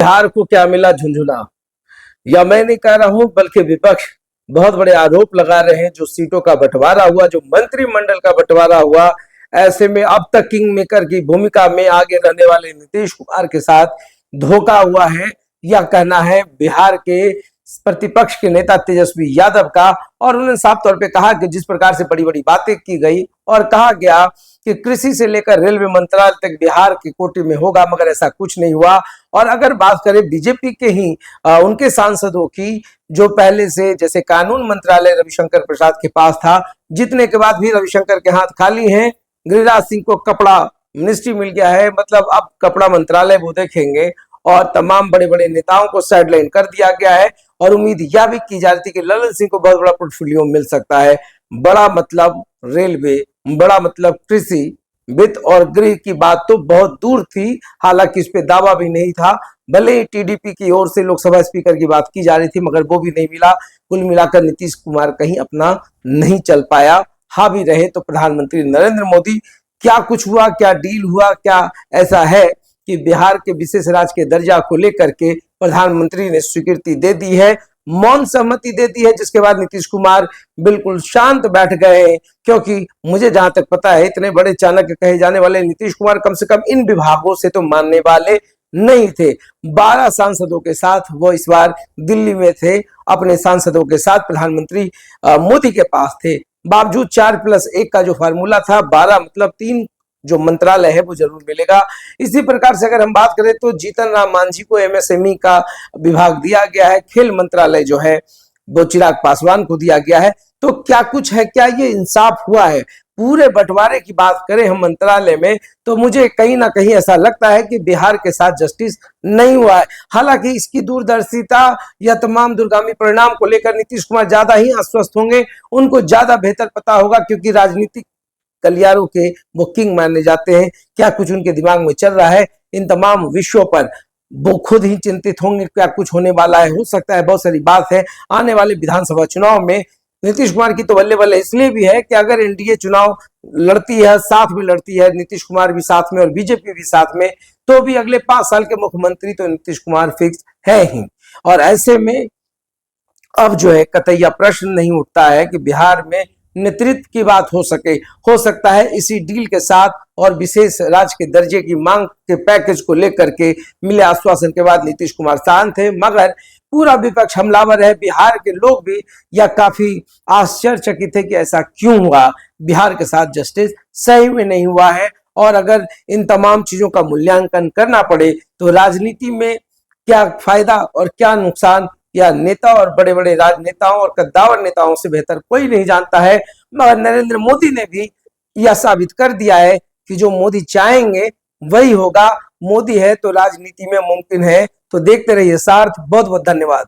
बिहार को क्या मिला झुंझुना, या मैं नहीं कह रहा हूं बल्कि विपक्ष बहुत बड़े आरोप लगा रहे हैं। जो सीटों का बंटवारा हुआ, जो मंत्रिमंडल का बंटवारा हुआ, ऐसे में अब तक किंग मेकर की भूमिका में आगे रहने वाले नीतीश कुमार के साथ धोखा हुआ है। यह कहना है बिहार के प्रतिपक्ष के नेता तेजस्वी यादव का। और उन्होंने साफ तौर पे कहा कि जिस प्रकार से बड़ी बड़ी बातें की गई और कहा गया कि कृषि से लेकर रेलवे मंत्रालय तक बिहार के कोटे में होगा, मगर ऐसा कुछ नहीं हुआ। और अगर बात करें बीजेपी के ही उनके सांसदों की, जो पहले से जैसे कानून मंत्रालय रविशंकर प्रसाद के पास था, जीतने के बाद भी रविशंकर के हाथ खाली हैं। गिरिराज सिंह को कपड़ा मिनिस्ट्री मिल गया है, मतलब अब कपड़ा मंत्रालय वो देखेंगे। और तमाम बड़े बड़े नेताओं को साइडलाइन कर दिया गया है। और उम्मीद यह भी की जा रही थी कि ललन सिंह को बहुत बड़ा पोर्टफोलियो मिल सकता है। बड़ा मतलब रेलवे, बड़ा मतलब कृषि, वित्त और गृह की बात तो बहुत दूर थी, हालांकि इस पे दावा भी नहीं था। भले ही टीडीपी की ओर से लोकसभा स्पीकर की बात की जा रही थी, मगर वो भी नहीं मिला। कुल मिलाकर नीतीश कुमार कहीं अपना नहीं चल पाया। हावी रहे तो प्रधानमंत्री नरेंद्र मोदी। क्या कुछ हुआ, क्या डील हुआ, क्या ऐसा है कि बिहार के विशेष राज्य के दर्जा को लेकर के प्रधानमंत्री ने स्वीकृति दे दी है, मौन सहमति दे दी है, जिसके बाद नीतीश कुमार बिल्कुल शांत बैठ गए। क्योंकि मुझे जहां तक पता है, इतने बड़े चाणक्य कहे जाने वाले नीतीश कुमार कम से कम इन विभागों से तो मानने वाले नहीं थे। 12 सांसदों के साथ वो इस बार दिल्ली में थे, अपने सांसदों के साथ प्रधानमंत्री मोदी के पास थे। बावजूद 4+1 का जो फार्मूला था, 12 मतलब 3 जो मंत्रालय है वो जरूर मिलेगा। इसी प्रकार से अगर हम बात करें तो जीतन राम मांझी को एमएसएमई का विभाग दिया गया है। खेल मंत्रालय जो है वो चिराग पासवान को दिया गया है। तो क्या कुछ है, क्या ये इंसाफ हुआ है? पूरे बंटवारे की बात करें हम मंत्रालय में, तो मुझे कहीं ना कहीं ऐसा लगता है कि बिहार के साथ जस्टिस नहीं हुआ है। हालांकि इसकी दूरदर्शिता या तमाम दूरगामी परिणाम को लेकर नीतीश कुमार ज्यादा ही आश्वस्त होंगे, उनको ज्यादा बेहतर पता होगा, क्योंकि राजनीतिक गलियारों के वो किंग माने जाते हैं। क्या कुछ उनके दिमाग में चल रहा है इन तमाम विषयों पर, वो खुद ही चिंतित होंगे। क्या कुछ होने वाला है, हो सकता है बहुत सारी बात है। आने वाले विधानसभा चुनाव में नीतीश कुमार की तो बल्ले बल्ले इसलिए भी है कि अगर एनडीए चुनाव लड़ती है, साथ में लड़ती है, नीतीश कुमार भी साथ में और बीजेपी भी साथ में, तो भी अगले 5 साल के मुख्यमंत्री तो नीतीश कुमार फिक्स है ही। और ऐसे में अब जो है कतईया प्रश्न नहीं उठता है कि बिहार में नेतृत्व की बात हो सके। हो सकता है इसी डील के साथ और विशेष राज्य के दर्जे की मांग के पैकेज को लेकर के मिले आश्वासन के बाद नीतीश कुमार शांत थे, मगर पूरा विपक्ष हमलावर है। बिहार के लोग भी यह काफी आश्चर्यचकित थे कि ऐसा क्यों हुआ, बिहार के साथ जस्टिस सही में नहीं हुआ है। और अगर इन तमाम चीजों का मूल्यांकन करना पड़े तो राजनीति में क्या फायदा और क्या नुकसान, या नेता और बड़े बड़े राजनेताओं और कद्दावर नेताओं से बेहतर कोई नहीं जानता है। मगर नरेंद्र मोदी ने भी यह साबित कर दिया है कि जो मोदी चाहेंगे वही होगा। मोदी है तो राजनीति में मुमकिन है। तो देखते रहिए सार्थ। बहुत बहुत धन्यवाद।